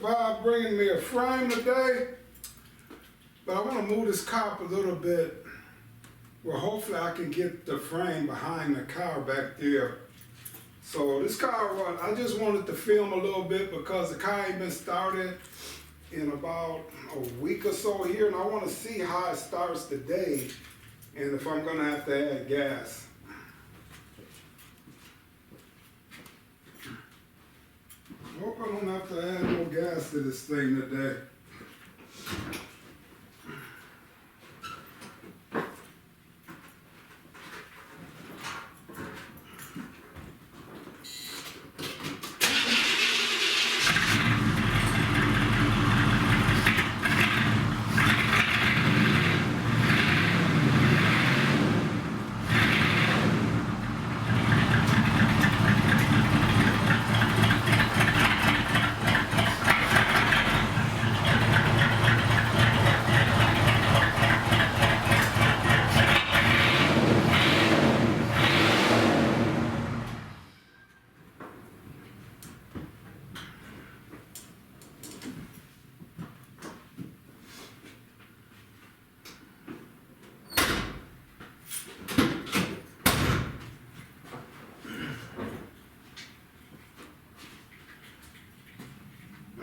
Buickbob bringing me a frame today, but I want to move this car up a little bit. Well, hopefully I can get the frame behind the car back there. So this car, I just wanted to film a little bit because the car ain't been started in about a week or so here, and I want to see how it starts today and if I'm gonna have to add gas. I hope I don't have to add no gas to this thing today.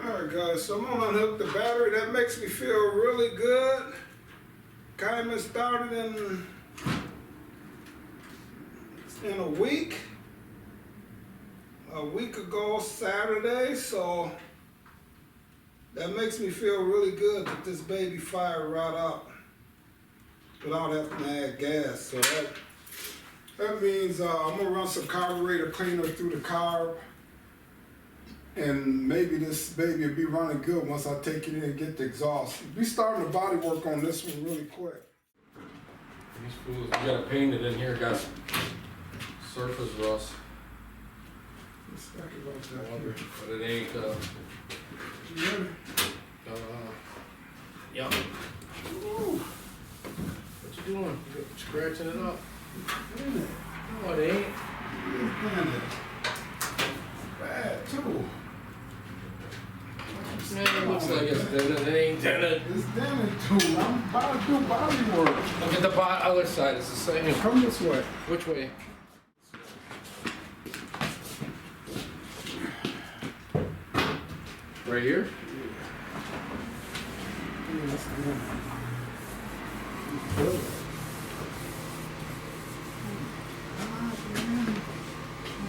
Alright guys, so I'm gonna unhook the battery. That makes me feel really good. Kind of started in a week ago Saturday, so that makes me feel really good that this baby fired right up without having to add gas. So that means I'm gonna run some carburetor cleaner through the carb, and maybe this baby will be running good once I take it in and get the exhaust. We'll be starting the body work on this one really quick. These fools, you got it painted in here, got surface rust. But it ain't, yeah. Ooh. What you doing? You scratching it up? Damn it. No, it ain't. Damn it. Bad too. Man, it looks like it's dented. It ain't dented. It's dented too. I'm about to do body work. Look at the other side. It's the same. Come this way. Which way? Right here?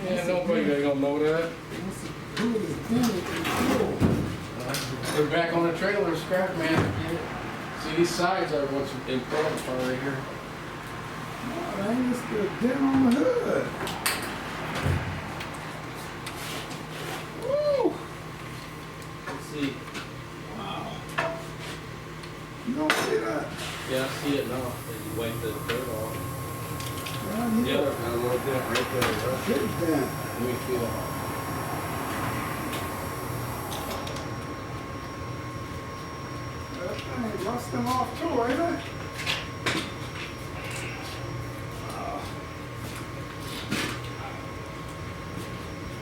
Yeah, nobody gonna know that. We're back on the trailer, scrap man. See, these sides are what's important part right here. No, that ain't just a dent on the hood. Woo! Let's see. Wow. You don't see that? Yeah, I see it now. You wipe the dirt off. Right The here. other kind of like that right there. Big dent. Let me feel it. That thing rusting off too, ain't it?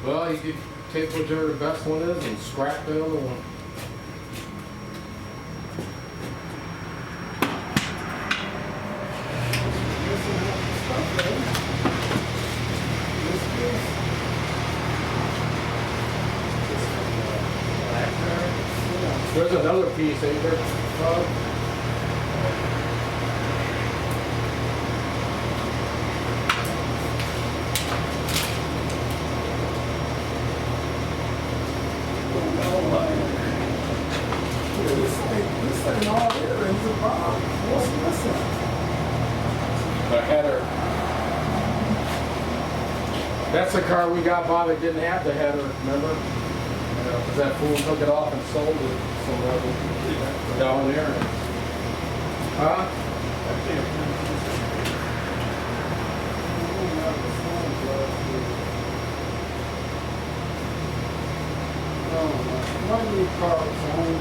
Well, you could take whichever the best one is and scrap the other one. There's another piece, ain't there? This ain't all here. It's a bomb. What's missing? The header. That's the car we got by that didn't have the header, remember? Because that fool took it off and sold it somewhere down there. Huh? Oh, my new car is only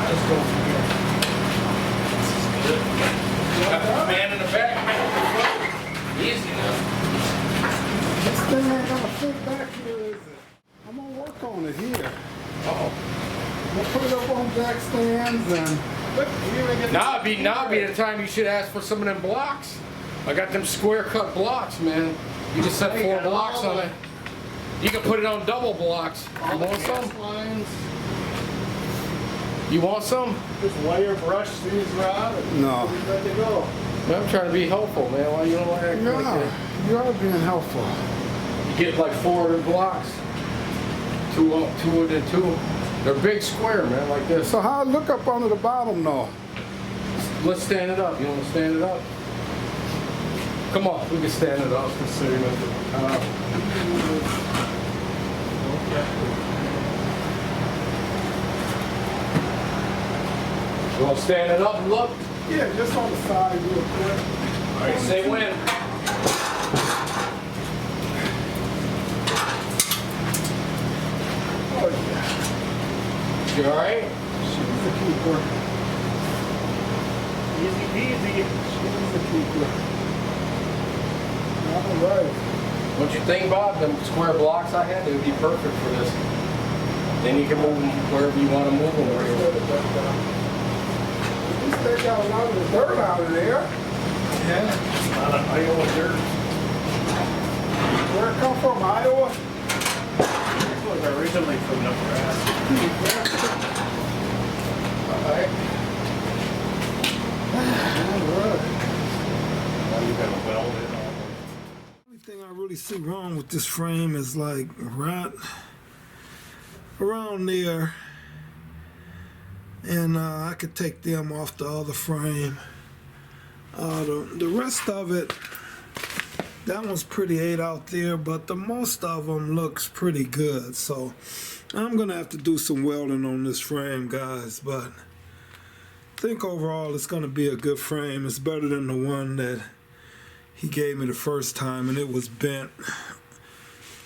Let's go from here. Got the man in the back. Easy enough. This thing ain't gonna fit back here, is it? I'm gonna work on it here. Uh-oh. I'm gonna put it up on jack stands and look, you even get Now it'd be the time you should ask for some of them blocks. I got them square cut blocks, man. You just set 4 blocks on it. You can put it on double blocks. You want some? Lines, You want some? just wire brush these rod and No. we're good to go. Man, I'm trying to be helpful, man. Why you don't like that? Yeah, you are being helpful. You get like 4 of them blocks. 2 and 2. They're big square, man, like this. So how I look up under the bottom though? Let's stand it up. You want to stand it up? Come on, we can stand it up. Just so you know. You want to stand it up and look? Yeah, just on the side real quick. All right, say when. Oh yeah. You all right? She's the keeper. Easy peasy. She's the keeper. All right. What you think, Bob? Them square blocks I had, they would be perfect for this. Then you can move them wherever you want to move them. At least they got a lot of the dirt out of there. Yeah. A lot of Iowa dirt. Where it come from? Iowa? This was originally from Nebraska. All right. Now you got a weld in all The only thing I really see wrong with this frame is like right around there, and I could take them off the other frame. The rest of it, that one's pretty 8 out there, but the most of them looks pretty good. So I'm gonna have to do some welding on this frame, guys, but I think overall it's gonna be a good frame. It's better than the one that he gave me the first time, and it was bent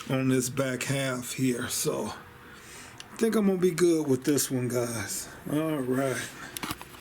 on this back half here. So I think I'm gonna be good with this one, guys. All right.